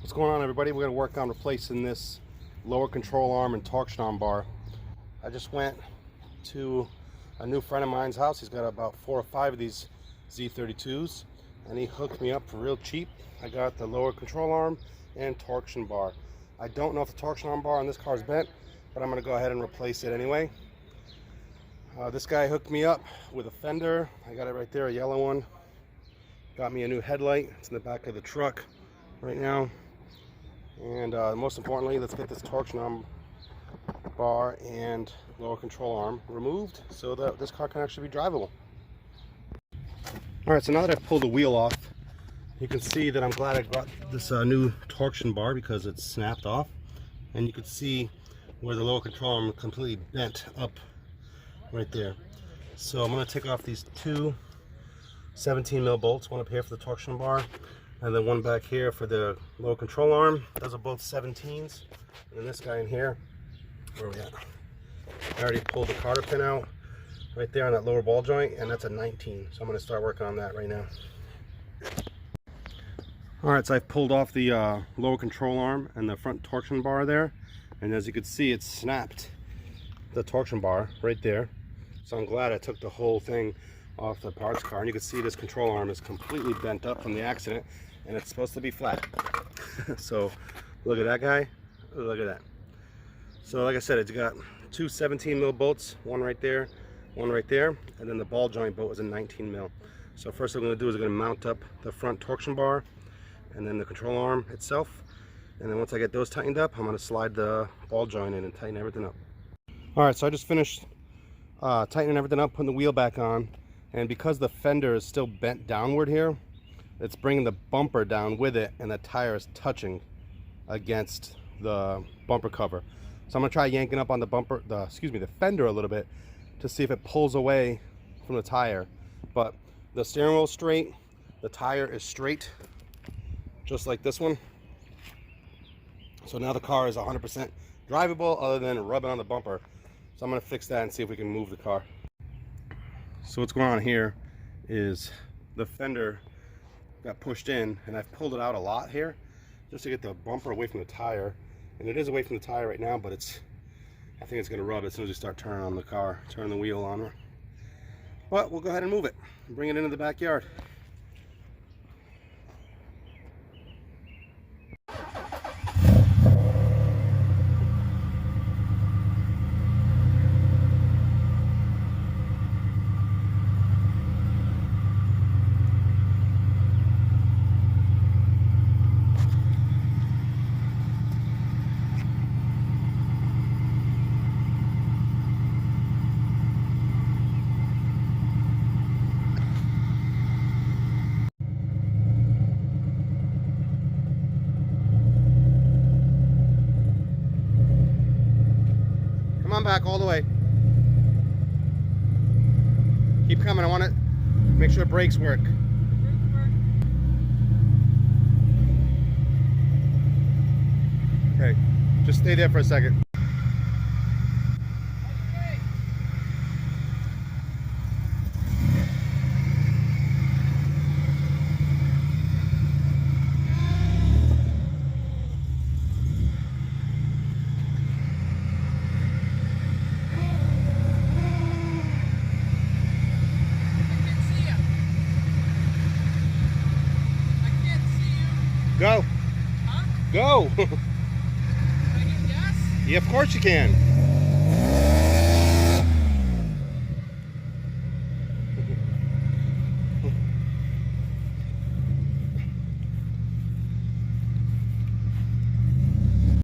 What's going on, everybody? We're going to work on replacing this lower control arm and torsion arm bar. I just went to a new friend of mine's house. He's got about 4 or 5 of these Z32s, and he hooked me up for real cheap. I got the lower control arm and torsion bar. I don't know if the torsion arm bar on this car is bent, but I'm going to go ahead and replace it anyway. This guy hooked me up with a fender. I got it right there, a yellow one. Got me a new headlight. It's in the back of the truck right now. And most importantly, let's get this torsion arm bar and lower control arm removed so that this car can actually be drivable. Alright, so now that I've pulled the wheel off, you can see that I'm glad I got this new torsion bar because it's snapped off. And you can see where the lower control arm is completely bent up right there. So I'm going to take off these two 17mm bolts, one up here for the torsion bar, and then one back here for the lower control arm. Those are both 17s. And this guy in here, where are we at? I already pulled the cotter pin out right there on that lower ball joint, and that's a 19. So I'm going to start working on that right now. Alright, so I've pulled off the lower control arm and the front torsion bar there. And as you can see, it's snapped the torsion bar right there. So I'm glad I took the whole thing off the parts car. And you can see this control arm is completely bent up from the accident, and it's supposed to be flat. So look at that guy, look at that. So like I said, it's got two 17mm bolts, one right there, and then the ball joint bolt is a 19mm. So first I'm going to do is I'm going to mount up the front torsion bar and then the control arm itself, and then once I get those tightened up, I'm going to slide the ball joint in and tighten everything up. Alright, so I just finished tightening everything up, putting the wheel back on, and because the fender is still bent downward here, it's bringing the bumper down with it, and the tire is touching against the bumper cover. So I'm gonna try yanking up on the bumper, the fender a little bit to see if it pulls away from the tire. But the steering wheel is straight, the tire is straight, just like this one. So now the car is 100% drivable other than rubbing on the bumper. So I'm gonna fix that and see if we can move the car. So what's going on here is the fender got pushed in, and I've pulled it out a lot here just to get the bumper away from the tire, and it is away from the tire right now, but I think it's going to rub as soon as we start turning on the car, turning the wheel on. But we'll go ahead and move it and bring it into the backyard. Come on back all the way. Keep coming. I want to make sure the brakes work. Okay, just stay there for a second. Go. Huh? Go. Can I get gas? Yeah, of course you can.